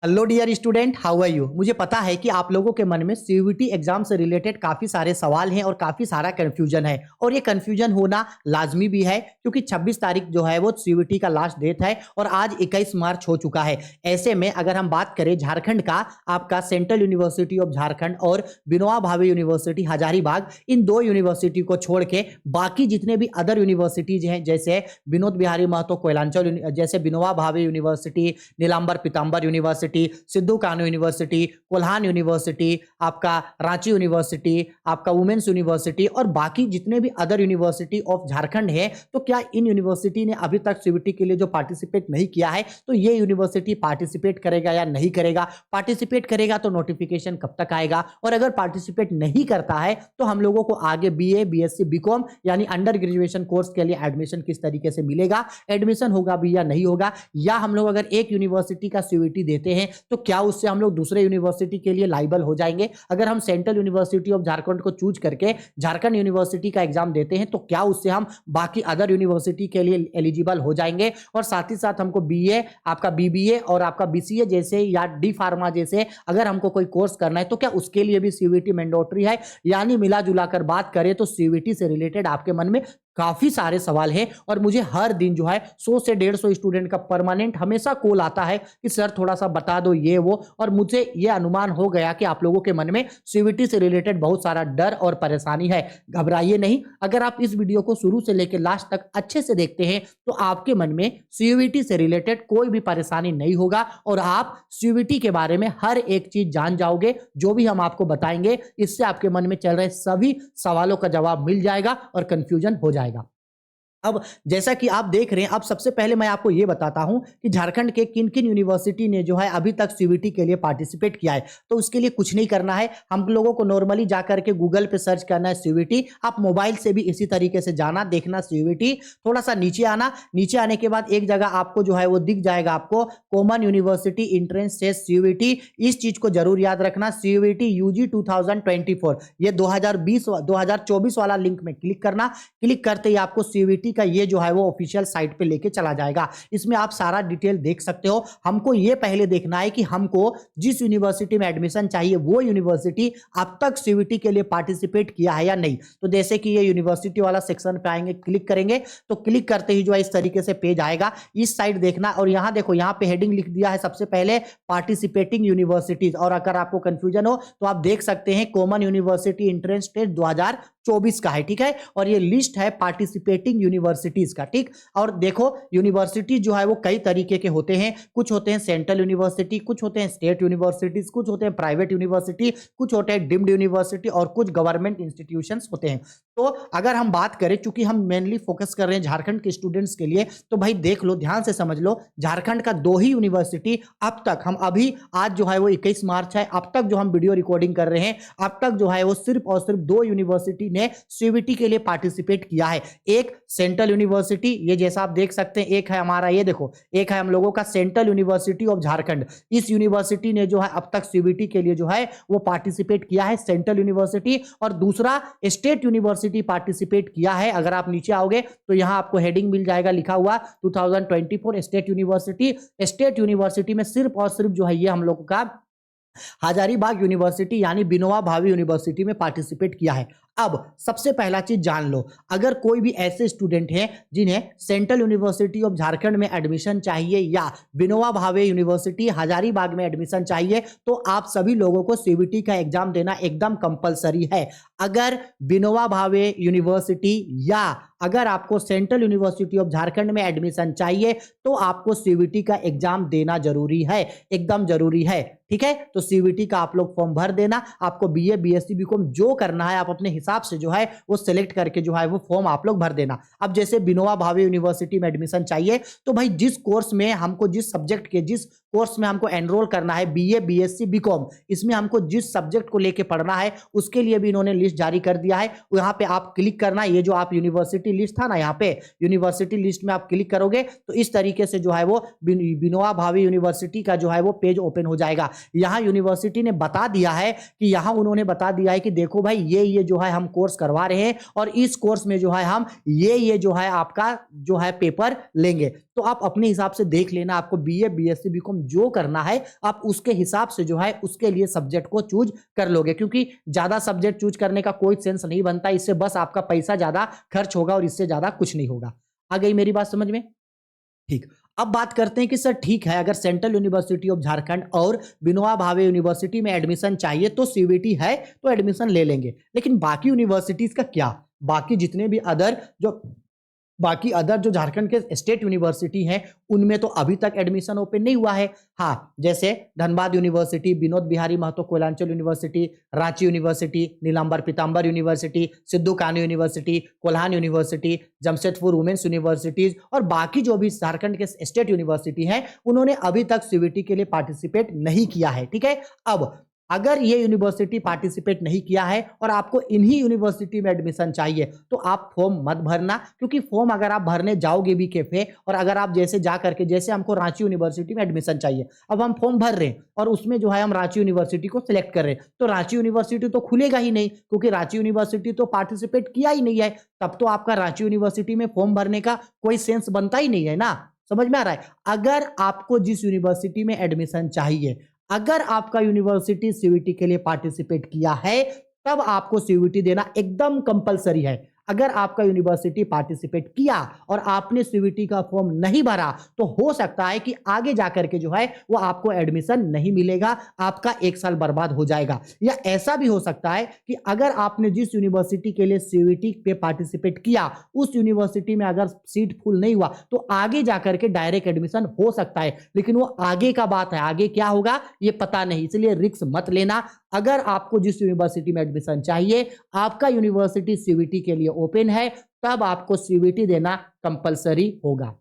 Hello dear student, how are you. मुझे पता है कि आप लोगों के मन में सीयूईटी एग्जाम से रिलेटेड काफी सारे सवाल हैं और काफी सारा कंफ्यूजन है और ये कंफ्यूजन होना लाजमी भी है क्योंकि 26 तारीख जो है वो सीयूईटी का लास्ट डेट है और आज 21 मार्च हो चुका है। ऐसे में अगर हम बात करें झारखंड का, आपका सेंट्रल यूनिवर्सिटी ऑफ झारखंड और विनोबा भावे यूनिवर्सिटी हजारीबाग, इन दो यूनिवर्सिटी को छोड़ के बाकी जितने भी अदर यूनिवर्सिटीज हैं जैसे विनोद बिहारी महतो कोयलांचल, जैसे Vinoba Bhave university, Nilamber Pitamber university, Sidhu Kanhu university, Kolhan university, आपका रांची यूनिवर्सिटी, आपका वुमेन्स यूनिवर्सिटी और बाकी जितने भी अदर यूनिवर्सिटी ऑफ झारखंड है, तो क्या इन यूनिवर्सिटी ने अभी तक सीयूईटी के लिए जो पार्टिसिपेट नहीं किया है तो ये यूनिवर्सिटी पार्टिसिपेट करेगा या नहीं करेगा। पार्टिसिपेट करेगा तो नोटिफिकेशन कब तक आएगा, और अगर पार्टिसिपेट नहीं करता है तो हम लोगों को आगे बीए, बीएससी, बीकॉम यानी अंडर ग्रेजुएशन कोर्स के लिए एडमिशन किस तरीके से मिलेगा, एडमिशन होगा भी या नहीं होगा, या हम लोग अगर एक यूनिवर्सिटी का सीयूईटी देते हैं तो क्या उससे हम लोग दूसरे यूनिवर्सिटी के लिए लाइबल हो जाएंगे। अगर हम सेंट्रल यूनिवर्सिटी ऑफ झारखंड को चूज करके झारखंड यूनिवर्सिटी का एग्जाम देते हैं तो क्या उससे हम बाकी अदर यूनिवर्सिटी के लिए एलिजिबल हो जाएंगे। और साथ ही साथ हमको बीए, आपका बीबीए और आपका बीसीए जैसे या डी फार्मा जैसे अगर हमको कोई कोर्स करना है तो क्या उसके लिए भी सीयूईटी मैंडेटरी है। यानी मिला जुला कर बात करें तो सीयूईटी से रिलेटेड आपके मन में काफी सारे सवाल हैं और मुझे हर दिन जो है 100 से 150 स्टूडेंट का परमानेंट हमेशा कॉल आता है कि सर थोड़ा सा बता दो ये वो, और मुझे ये अनुमान हो गया कि आप लोगों के मन में सीयूईटी से रिलेटेड बहुत सारा डर और परेशानी है। घबराइए नहीं, अगर आप इस वीडियो को शुरू से लेकर लास्ट तक अच्छे से देखते हैं तो आपके मन में सीयूईटी से रिलेटेड कोई भी परेशानी नहीं होगा और आप सीयूईटी के बारे में हर एक चीज जान जाओगे। जो भी हम आपको बताएंगे इससे आपके मन में चल रहे सभी सवालों का जवाब मिल जाएगा और कंफ्यूजन हो जाएगा। अब जैसा कि आप देख रहे हैं, अब सबसे पहले मैं आपको यह बताता हूं कि झारखंड के किन किन यूनिवर्सिटी ने जो है अभी तक सीयूईटी के लिए पार्टिसिपेट किया है। तो उसके लिए कुछ नहीं करना है, हम लोगों को नॉर्मली जाकर के गूगल पे सर्च करना है सीयूईटी। आप मोबाइल से भी इसी तरीके से जाना, देखना सीयूईटी, थोड़ा सा नीचे आना, नीचे आने के बाद एक जगह आपको जो है वो दिख जाएगा आपको common university entrance test CUET. इस चीज को जरूर याद रखना, सीयूईटी यूजी 2024, ये 2024 वाला लिंक में क्लिक करना। क्लिक करते ही आपको सीयूईटी का ये जो है वो ऑफिशियल साइट पे लेके चला जाएगा। इसमें आप सारा डिटेल देख सकते हो। हमको ये पहले देखना है कि हमको जिस यूनिवर्सिटी में एडमिशन चाहिए वो यूनिवर्सिटी अब तक सीयूईटी के लिए पार्टिसिपेट किया है या नहीं। तो जैसे कि ये यूनिवर्सिटी वाला सेक्शन पे आएंगे, क्लिक करेंगे तो क्लिक करते ही जो है इस तरीके से पेज आएगा। इस साइड देखना और यहाँ देखो, यहाँ पे हेडिंग लिख दिया है सबसे पहले पार्टिसिपेटिंग यूनिवर्सिटीज, और अगर आपको कंफ्यूजन हो तो आप देख सकते हैं कॉमन यूनिवर्सिटी एंट्रेंस टेस्ट 2024 का है, ठीक है। और ये लिस्ट है पार्टिसिपेटिंग यूनिवर्सिटीज का, ठीक। और देखो यूनिवर्सिटी जो है वो कई तरीके के होते हैं, कुछ होते हैं सेंट्रल यूनिवर्सिटी, कुछ होते हैं स्टेट यूनिवर्सिटीज, कुछ होते हैं प्राइवेट यूनिवर्सिटी, कुछ होते हैं डीम्ड यूनिवर्सिटी और कुछ गवर्नमेंट इंस्टीट्यूशंस होते हैं। तो अगर हम बात करें, चूंकि हम मेनली फोकस कर रहे हैं झारखंड के स्टूडेंट्स के लिए, तो भाई देख लो, ध्यान से समझ लो, झारखंड का दो ही यूनिवर्सिटी अब तक, हम अभी आज जो है वो 21 मार्च है, अब तक जो हम वीडियो रिकॉर्डिंग कर रहे हैं, अब तक जो है वो सिर्फ और सिर्फ दो यूनिवर्सिटी ने सीयूईटी के लिए पार्टिसिपेट किया है। एक सेंट्रल यूनिवर्सिटी, ये जैसा आप देख सकते हैं, एक है हमारा, ये देखो, एक है हम लोगों का सेंट्रल यूनिवर्सिटी ऑफ झारखंड। इस यूनिवर्सिटी ने जो है अब तक सीयूईटी के लिए जो है वो पार्टिसिपेट किया है, सेंट्रल यूनिवर्सिटी। और दूसरा स्टेट यूनिवर्सिटी पार्टिसिपेट किया है। अगर आप नीचे आओगे तो यहां आपको हेडिंग मिल जाएगा लिखा हुआ 2024 स्टेट यूनिवर्सिटी। स्टेट यूनिवर्सिटी में सिर्फ और सिर्फ जो है ये हम लोगों का हजारीबाग यूनिवर्सिटी यानी विनोबा भावे यूनिवर्सिटी में पार्टिसिपेट किया है। अब सबसे पहला चीज जान लो, अगर कोई भी ऐसे स्टूडेंट हैं जिन्हें सेंट्रल यूनिवर्सिटी ऑफ झारखंड में एडमिशन चाहिए या विनोबा भावे यूनिवर्सिटी हजारीबाग में एडमिशन चाहिए, तो आप सभी लोगों को सीयूईटी का एग्जाम देना एकदम कंपलसरी है। अगर विनोबा भावे यूनिवर्सिटी या अगर आपको सेंट्रल यूनिवर्सिटी ऑफ झारखंड में एडमिशन चाहिए तो आपको सीयूईटी का एग्जाम देना जरूरी है, एकदम जरूरी है, ठीक है। तो सीयूईटी का आप लोग फॉर्म भर देना। आपको बीए, बीएससी, बीकॉम जो करना है आप अपने हिसाब से जो है वो सिलेक्ट करके जो है वो फॉर्म आप लोग भर देना। अब जैसे विनोबा भावे यूनिवर्सिटी में एडमिशन चाहिए तो भाई जिस कोर्स में हमको, जिस सब्जेक्ट के, जिस कोर्स में हमको एनरोल करना है, बीए, बीएससी, बीकॉम, इसमें हमको जिस सब्जेक्ट को लेके पढ़ना है उसके लिए भी इन्होंने लिस्ट जारी कर दिया है। यहाँ पे आप क्लिक करना, ये जो आप यूनिवर्सिटी लिस्ट था ना, यहाँ पे यूनिवर्सिटी लिस्ट में आप क्लिक करोगे तो इस तरीके से जो है वो विनोबा भावे यूनिवर्सिटी का जो है वो पेज ओपन हो जाएगा। यहाँ यूनिवर्सिटी ने बता दिया है कि यहाँ उन्होंने बता दिया है कि देखो भाई ये जो है हम कोर्स करवा रहे हैं और इस कोर्स में जो है हम ये जो है आपका जो है पेपर लेंगे। तो आप अपने हिसाब से देख लेना, आपको बीए बीएससी बीकॉम जो करना है आप उसके हिसाब से जो है उसके लिए सब्जेक्ट को चूज कर लोगे, क्योंकि ज्यादा सब्जेक्ट चूज करने का कोई सेंस नहीं बनता, इससे बस आपका पैसा ज्यादा खर्च होगा और इससे ज्यादा कुछ नहीं होगा। आ गई मेरी बात समझ में? ठीक। अब बात करते हैं कि सर ठीक है, अगर सेंट्रल यूनिवर्सिटी ऑफ झारखंड और विनोबा भावे यूनिवर्सिटी में एडमिशन चाहिए तो सीयूईटी है तो एडमिशन ले लेंगे, लेकिन बाकी यूनिवर्सिटीज का क्या? बाकी जितने भी अदर जो झारखंड के स्टेट यूनिवर्सिटी हैं उनमें तो अभी तक एडमिशन ओपन नहीं हुआ है। हाँ, जैसे Dhanbad university, Vinod Bihari Mahato Koyalanchal university, Ranchi university, Nilamber Pitamber university, Sidhu Kanhu university, Kolhan university, Jamshedpur women's universities और बाकी जो भी झारखंड के स्टेट यूनिवर्सिटी हैं उन्होंने अभी तक सीयूईटी के लिए पार्टिसिपेट नहीं किया है। ठीक है, अब अगर ये यूनिवर्सिटी पार्टिसिपेट नहीं किया है और आपको इन्हीं यूनिवर्सिटी में एडमिशन चाहिए तो आप फॉर्म मत भरना, क्योंकि फॉर्म अगर आप भरने जाओगे भी कैफे और अगर आप जैसे जा करके, जैसे हमको रांची यूनिवर्सिटी में एडमिशन चाहिए, अब हम फॉर्म भर रहे हैं और उसमें जो है हम रांची यूनिवर्सिटी को सिलेक्ट कर रहे हैं, तो रांची यूनिवर्सिटी तो खुलेगा ही नहीं, क्योंकि रांची यूनिवर्सिटी तो पार्टिसिपेट किया ही नहीं है, तब तो आपका रांची यूनिवर्सिटी में फॉर्म भरने का कोई सेंस बनता ही नहीं है ना। समझ में आ रहा है? अगर आपको जिस यूनिवर्सिटी में एडमिशन चाहिए, अगर आपका यूनिवर्सिटी सीयूईटी के लिए पार्टिसिपेट किया है तब आपको सीयूईटी देना एकदम कंपलसरी है। अगर आपका यूनिवर्सिटी पार्टिसिपेट किया और आपने सीयूईटी का फॉर्म नहीं भरा तो हो सकता है कि आगे जाकर के जो है वो आपको एडमिशन नहीं मिलेगा, आपका 1 साल बर्बाद हो जाएगा। या ऐसा भी हो सकता है कि अगर आपने जिस यूनिवर्सिटी के लिए सीयूईटी पे पार्टिसिपेट किया उस यूनिवर्सिटी में अगर सीट फुल नहीं हुआ तो आगे जाकर के डायरेक्ट एडमिशन हो सकता है, लेकिन वो आगे का बात है, आगे क्या होगा ये पता नहीं, इसलिए रिस्क मत लेना। अगर आपको जिस यूनिवर्सिटी में एडमिशन चाहिए, आपका यूनिवर्सिटी सीयूईटी के लिए ओपन है, तब आपको सीयूईटी देना कंपलसरी होगा।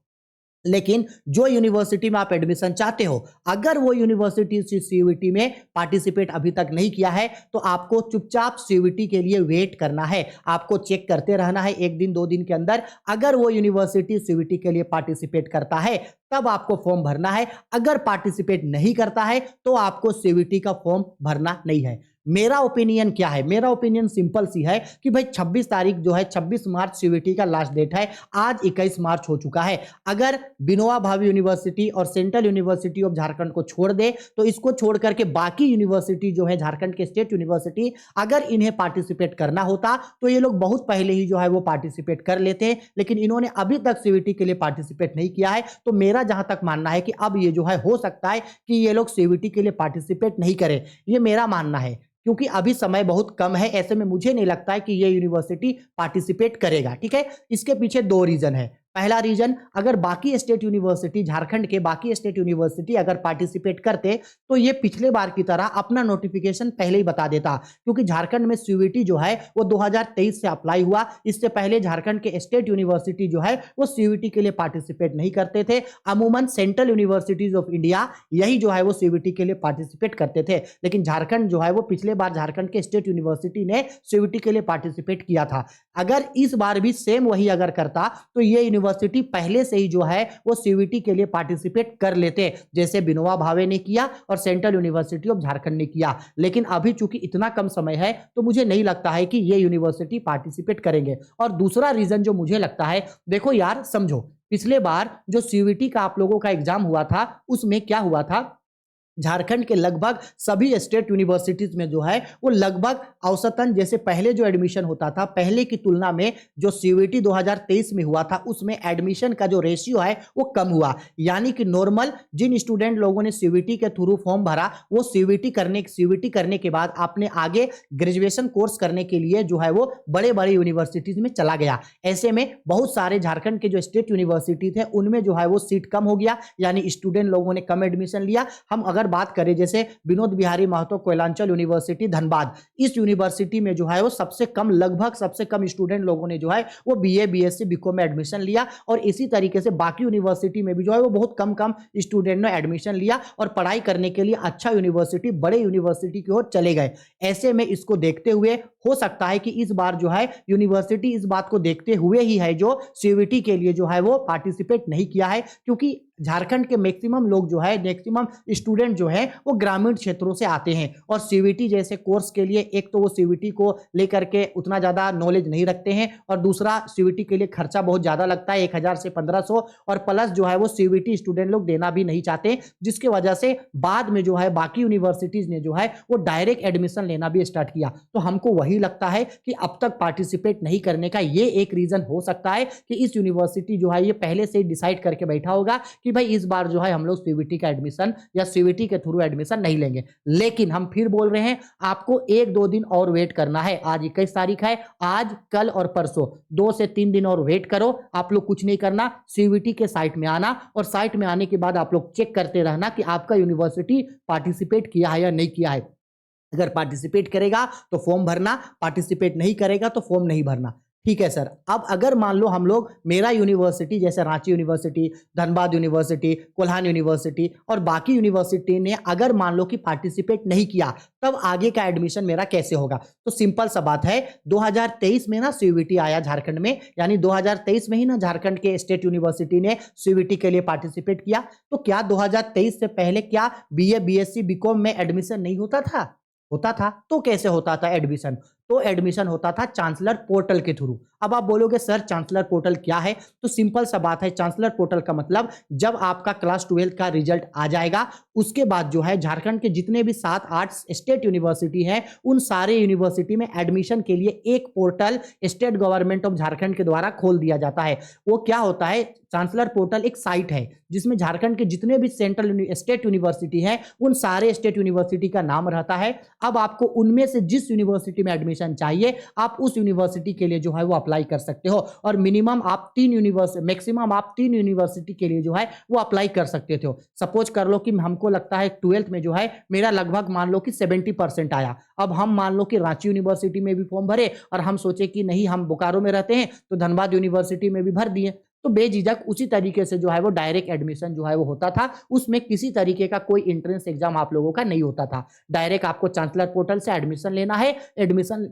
लेकिन जो यूनिवर्सिटी में आप एडमिशन चाहते हो, अगर वो यूनिवर्सिटी सीयूईटी में पार्टिसिपेट अभी तक नहीं किया है तो आपको चुपचाप सीयूईटी के लिए वेट करना है, आपको चेक करते रहना है 1 दिन 2 दिन के अंदर। अगर वो यूनिवर्सिटी सीयूईटी के लिए पार्टिसिपेट करता है तब आपको फॉर्म भरना है, अगर पार्टिसिपेट नहीं करता है तो आपको सीयूईटी का फॉर्म भरना नहीं है। मेरा ओपिनियन क्या है? मेरा ओपिनियन सिंपल सी है कि भाई 26 तारीख जो है 26 मार्च सीयूईटी का लास्ट डेट है, आज 21 मार्च हो चुका है। अगर विनोबा भावे यूनिवर्सिटी और सेंट्रल यूनिवर्सिटी ऑफ झारखंड को छोड़ दे तो इसको छोड़ करके बाकी यूनिवर्सिटी जो है झारखंड के स्टेट यूनिवर्सिटी, अगर इन्हें पार्टिसिपेट करना होता तो ये लोग बहुत पहले ही जो है वो पार्टिसिपेट कर लेते हैं, लेकिन इन्होंने अभी तक सीयूईटी के लिए पार्टिसिपेट नहीं किया है। तो मेरा जहां तक मानना है कि अब ये जो है हो सकता है कि ये लोग सीयूईटी के लिए पार्टिसिपेट नहीं करें, ये मेरा मानना है, क्योंकि अभी समय बहुत कम है। ऐसे में मुझे नहीं लगता है कि ये यूनिवर्सिटी पार्टिसिपेट करेगा। ठीक है, इसके पीछे 2 रीजन है। पहला रीजन, अगर बाकी स्टेट यूनिवर्सिटी, झारखंड के बाकी स्टेट यूनिवर्सिटी अगर पार्टिसिपेट करते तो ये पिछले बार की तरह अपना नोटिफिकेशन पहले ही बता देता, क्योंकि झारखंड में सीयूईटी जो है वो 2023 से अप्लाई हुआ। इससे पहले झारखंड के स्टेट यूनिवर्सिटी जो है वो सीयूईटी के लिए पार्टिसिपेट नहीं करते थे। अमूमन सेंट्रल यूनिवर्सिटीज ऑफ इंडिया यही जो है वो सीयूईटी के लिए पार्टिसिपेट करते थे, लेकिन झारखंड जो है वो पिछले बार झारखंड के स्टेट यूनिवर्सिटी ने सीयूईटी के लिए पार्टिसिपेट किया था। अगर इस बार भी सेम वही अगर करता तो ये यूनिवर्सिटी पहले से ही जो है वो सीयूईटी के लिए पार्टिसिपेट कर लेते, जैसे विनोबा भावे ने किया और सेंट्रल यूनिवर्सिटी ऑफ झारखंड ने किया। लेकिन अभी चूंकि इतना कम समय है तो मुझे नहीं लगता है कि ये यूनिवर्सिटी पार्टिसिपेट करेंगे। और दूसरा रीजन जो मुझे लगता है, देखो यार समझो, पिछले बार जो सीयूईटी का आप लोगों का एग्जाम हुआ था उसमें क्या हुआ था, झारखंड के लगभग सभी स्टेट यूनिवर्सिटीज में जो है वो लगभग औसतन, जैसे पहले जो एडमिशन होता था पहले की तुलना में जो सीयूईटी 2023 में हुआ था उसमें एडमिशन का जो रेशियो है वो कम हुआ। यानी कि नॉर्मल जिन स्टूडेंट लोगों ने सीयूईटी के थ्रू फॉर्म भरा वो सीयूईटी करने के बाद आपने आगे ग्रेजुएशन कोर्स करने के लिए जो है वो बड़े बड़े यूनिवर्सिटीज में चला गया। ऐसे में बहुत सारे झारखंड के जो स्टेट यूनिवर्सिटी थे उनमें जो है वो सीट कम हो गया, यानी स्टूडेंट लोगों ने कम एडमिशन लिया। हम अगर बात करें जैसे विनोद बिहारी महतो कोयलांचल यूनिवर्सिटी धनबाद, इस यूनिवर्सिटी में जो है वो सबसे कम, लगभग सबसे कम स्टूडेंट लोगों ने जो है वो बीए बीएससी बीकॉम में एडमिशन लिया। और इसी तरीके से बाकी यूनिवर्सिटी में भी जो है वो बहुत कम स्टूडेंट ने एडमिशन लिया और पढ़ाई करने के लिए अच्छा यूनिवर्सिटी, बड़े यूनिवर्सिटी की ओर चले गए। ऐसे में इसको देखते हुए हो सकता है कि इस बार जो है यूनिवर्सिटी इस बात को देखते हुए ही है जो सीयूईटी के लिए जो है वो पार्टिसिपेट नहीं किया है, क्योंकि झारखंड के मैक्सिमम लोग जो है, मैक्सिमम स्टूडेंट जो है वो ग्रामीण क्षेत्रों से आते हैं और सीवीटी जैसे कोर्स के लिए एक तो वो सीवीटी को लेकर के उतना ज़्यादा नॉलेज नहीं रखते हैं और दूसरा सीवीटी के लिए खर्चा बहुत ज़्यादा लगता है 1000 से 1500 और प्लस जो है वो सीवीटी स्टूडेंट लोग देना भी नहीं चाहते, जिसकी वजह से बाद में जो है बाकी यूनिवर्सिटीज़ ने जो है वो डायरेक्ट एडमिशन लेना भी स्टार्ट किया। तो हमको वही लगता है कि अब तक पार्टिसिपेट नहीं करने का ये एक रीज़न हो सकता है कि इस यूनिवर्सिटी जो है ये पहले से डिसाइड करके बैठा होगा कि भाई इस बार जो है हम लोग सीवीटी का एडमिशन या सीवीटी के थ्रू एडमिशन नहीं लेंगे। लेकिन हम फिर बोल रहे हैं आपको 1-2 दिन और वेट करना है। आज 21 तारीख है, आज कल और परसों 2 से 3 दिन और वेट करो। आप लोग कुछ नहीं करना, सीवीटी के साइट में आना और साइट में आने के बाद आप लोग चेक करते रहना कि आपका यूनिवर्सिटी पार्टिसिपेट किया है या नहीं किया है। अगर पार्टिसिपेट करेगा तो फॉर्म भरना, पार्टिसिपेट नहीं करेगा तो फॉर्म नहीं भरना। ठीक है सर। अब अगर मान लो हम लोग मेरा यूनिवर्सिटी जैसे Ranchi university, Dhanbad university, Kolhan university और बाकी यूनिवर्सिटी ने अगर मान लो कि पार्टिसिपेट नहीं किया, तब आगे का एडमिशन मेरा कैसे होगा? तो सिंपल सा बात है, 2023 में ना सीवीटी आया झारखंड में, यानी 2023 में ही ना झारखंड के स्टेट यूनिवर्सिटी ने सीवीटी के लिए पार्टिसिपेट किया। तो क्या 2023 से पहले क्या बीए, बीएससी, बीकॉम में एडमिशन नहीं होता था? होता था। तो कैसे होता था एडमिशन? तो एडमिशन होता था चांसलर पोर्टल के थ्रू। अब आप बोलोगे सर चांसलर पोर्टल क्या है? तो सिंपल सा बात है, चांसलर पोर्टल का मतलब जब आपका क्लास 12 का रिजल्ट आ जाएगा उसके बाद जो है झारखंड के जितने भी 7-8 स्टेट यूनिवर्सिटी हैं उन सारे यूनिवर्सिटी में एडमिशन के लिए एक portal state government of Jharkhand के द्वारा खोल दिया जाता है। वो क्या होता है? चांसलर पोर्टल एक साइट है जिसमें झारखंड के जितने भी सेंट्रल स्टेट यूनिवर्सिटी हैं उन सारे स्टेट यूनिवर्सिटी का नाम रहता है। अब आपको उनमें से जिस यूनिवर्सिटी में एडमिशन चाहिए आप उस यूनिवर्सिटी के लिए जो है वो अप्लाई कर सकते हो और मिनिमम आप 3 यूनिवर्सिटी, मैक्सिमम आप 3 यूनिवर्सिटी के लिए जो है वो अप्लाई कर सकते थे। सपोज कर लो कि हमको लगता है 12th में जो है मेरा लगभग मान लो कि 70% आया। अब हम मान लो कि रांची यूनिवर्सिटी में भी फॉर्म भरे और हम सोचे कि नहीं हम बोकारो में रहते हैं तो धनबाद यूनिवर्सिटी में भी भर दिए, तो बेझिझक उसी तरीके से जो है वो डायरेक्ट एडमिशन जो है वो होता था। उसमें किसी तरीके का कोई एंट्रेंस एग्जाम आप लोगों का नहीं होता था। डायरेक्ट आपको चांसलर पोर्टल से एडमिशन लेना है, एडमिशन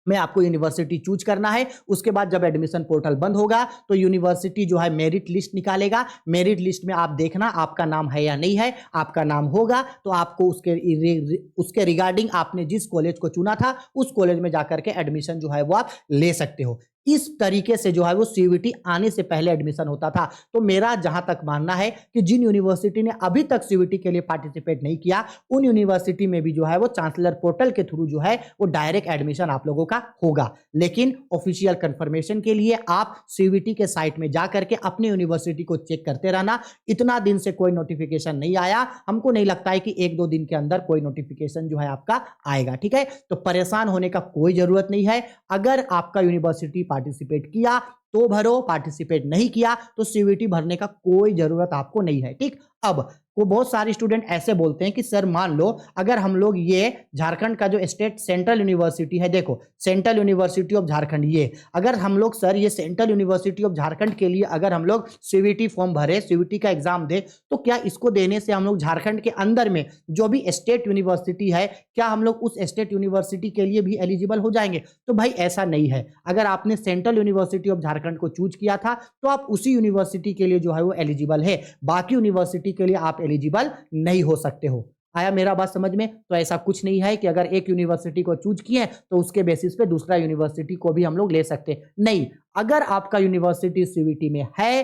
में आपको यूनिवर्सिटी चूज करना है। उसके बाद जब एडमिशन पोर्टल बंद होगा तो यूनिवर्सिटी जो है मेरिट लिस्ट निकालेगा। मेरिट लिस्ट में आप देखना आपका नाम है या नहीं है। आपका नाम होगा तो आपको उसके रिगार्डिंग आपने जिस कॉलेज को चुना था उस कॉलेज में जाकर के एडमिशन जो है वो आप ले सकते हो। इस तरीके से जो है वो सीवीटी आने से पहले एडमिशन होता था। तो मेरा जहां तक मानना है कि जिन यूनिवर्सिटी ने अभी तक सीवीटी के लिए पार्टिसिपेट नहीं किया उन यूनिवर्सिटी में भी जो है वो चांसलर पोर्टल के थ्रू जो है वो डायरेक्ट एडमिशन आप लोगों का होगा। लेकिन ऑफिशियल कंफर्मेशन के लिए आप सीवीटी के साइट में जाकर के अपने यूनिवर्सिटी को चेक करते रहना। इतना दिन से कोई नोटिफिकेशन नहीं आया, हमको नहीं लगता है कि 1-2 दिन के अंदर कोई नोटिफिकेशन जो है आपका आएगा। ठीक है, तो परेशान होने का कोई जरूरत नहीं है। अगर आपका यूनिवर्सिटी पार्टिसिपेट किया तो भरो, पार्टिसिपेट नहीं किया तो सीवीटी भरने का कोई जरूरत आपको नहीं है। ठीक, अब वो बहुत सारे स्टूडेंट ऐसे बोलते हैं कि सर मान लो अगर हम लोग ये झारखंड का जो स्टेट सेंट्रल यूनिवर्सिटी है, देखो सेंट्रल यूनिवर्सिटी ऑफ झारखंड, ये अगर हम लोग सर ये सेंट्रल यूनिवर्सिटी ऑफ झारखंड के लिए अगर हम लोग सीवीटी फॉर्म भरे, सीवीटी का एग्जाम दे, तो क्या इसको देने से हम लोग झारखंड के अंदर में जो भी स्टेट यूनिवर्सिटी है क्या हम लोग उस स्टेट यूनिवर्सिटी के लिए भी एलिजिबल हो जाएंगे? तो भाई ऐसा नहीं है। अगर आपने सेंट्रल यूनिवर्सिटी ऑफ झारखंड को चूज किया था तो आप उसी यूनिवर्सिटी के लिए जो है वो एलिजिबल है, बाकी यूनिवर्सिटी के लिए आप एलिजिबल नहीं हो सकते हो। आया मेरा बात समझ में? तो ऐसा कुछ नहीं है कि अगर एक यूनिवर्सिटी को चूज किए तो उसके बेसिस पे दूसरा यूनिवर्सिटी को भी हम लोग ले सकते नहीं। अगर आपका यूनिवर्सिटी सीवीटी में है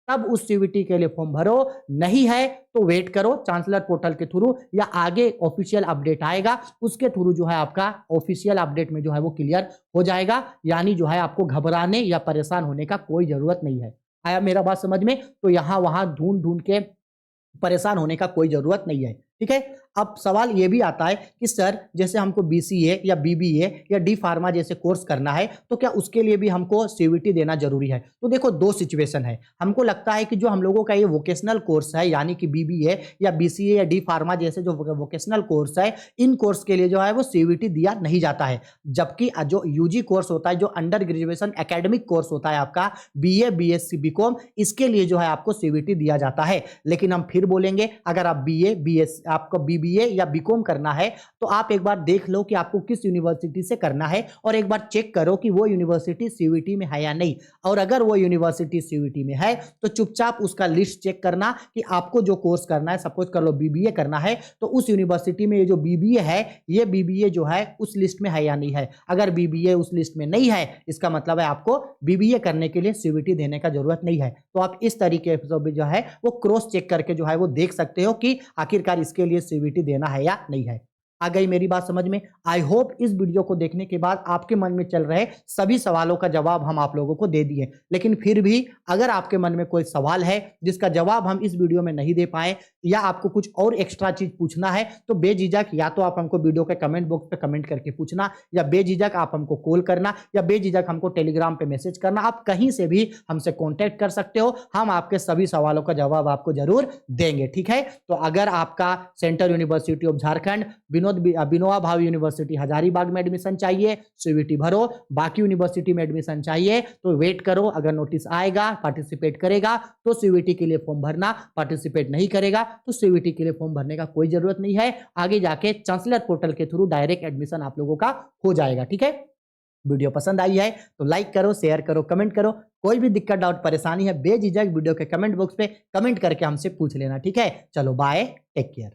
तब उस सीवीटी के लिए फॉर्म भरो, नहीं है तो वेट करो चांसलर पोर्टल के थ्रू या आगे ऑफिशियल अपडेट आएगा उसके थ्रू जो है आपका ऑफिशियल अपडेट में जो है वो क्लियर हो जाएगा। यानी जो है आपको घबराने या परेशान होने का कोई जरूरत नहीं है। आया मेरा बात समझ में? तो यहां वहां ढूंढ ढूंढ के परेशान होने का कोई जरूरत नहीं है। ठीक है, अब सवाल ये भी आता है कि सर जैसे हमको बीसीए या बीबीए या डी फार्मा जैसे कोर्स करना है तो क्या उसके लिए भी हमको सीवीटी देना जरूरी है? तो देखो दो सिचुएशन है। हमको लगता है कि जो हम लोगों का ये वोकेशनल कोर्स है यानी कि बीबीए या बीसीए या डी फार्मा जैसे जो वोकेशनल कोर्स है इन कोर्स के लिए जो है वो सीवीटी दिया नहीं जाता है। जबकि जो यूजी कोर्स होता है, जो अंडर ग्रेजुएशन एकेडमिक कोर्स होता है आपका बीए, बीएससी, बीकॉम, इसके लिए जो है आपको सीवीटी दिया जाता है। लेकिन हम फिर बोलेंगे अगर आप बीए, बीएस आपको बीबीए या बीकॉम करना है तो आप एक बार देख लो कि आपको किस यूनिवर्सिटी से करना है और एक बार चेक करो कि वो यूनिवर्सिटी सीयूईटी में है या नहीं। और अगर वो यूनिवर्सिटी सीयूईटी में है तो चुपचाप उसका लिस्ट चेक करना कि आपको जो कोर्स करना है, सपोज कर लो बीबीए करना है तो उस यूनिवर्सिटी में ये जो बीबीए है ये बीबीए जो है उस लिस्ट में है या नहीं है। अगर बीबीए उस लिस्ट में नहीं है इसका मतलब है आपको बीबीए करने के लिए सीयूईटी देने का जरूरत नहीं है। तो आप इस तरीके से जो है वो क्रॉस चेक करके जो है वो देख सकते हो कि आखिरकार इसके लिए सीयूईटी देना है या नहीं है। आ गई मेरी बात समझ में? आई होप इस वीडियो को देखने के बाद आपके मन में चल रहे सभी सवालों का जवाब हम आप लोगों को दे दिए। लेकिन फिर भी अगर आपके मन में कोई सवाल है जिसका जवाब हम इस वीडियो में नहीं दे पाए या आपको कुछ और एक्स्ट्रा चीज पूछना है तो बेझिझक या तो आप हमको वीडियो के कमेंट बॉक्स पे कमेंट करके पूछना या बेझिझक आप हमको कॉल करना या बेझिझक हमको टेलीग्राम पे मैसेज करना। आप कहीं से भी हमसे कॉन्टेक्ट कर सकते हो, हम आपके सभी सवालों का जवाब आपको जरूर देंगे। ठीक है, तो अगर आपका central university of Jharkhand, Vinoba Bhave university Hazaribagh में एडमिशन चाहिए, सीयूईटी भरो। बाकी यूनिवर्सिटी में एडमिशन चाहिए तो वेट करो, अगर नोटिस आएगा पार्टिसिपेट करेगा तो सीयूईटी के लिए फॉर्म भरना, पार्टिसिपेट नहीं करेगा तो सीयूईटी के लिए फॉर्म भरने का कोई जरूरत नहीं है। आगे जाके चांसलर पोर्टल के थ्रू डायरेक्ट एडमिशन आप लोगों का हो जाएगा। ठीक है, वीडियो पसंद आई है तो लाइक करो, शेयर करो, कमेंट करो। कोई भी दिक्कत डाउट परेशानी है बेझिझक वीडियो के कमेंट बॉक्स पे कमेंट करके हमसे पूछ लेना। ठीक है, चलो बाय, टेक केयर।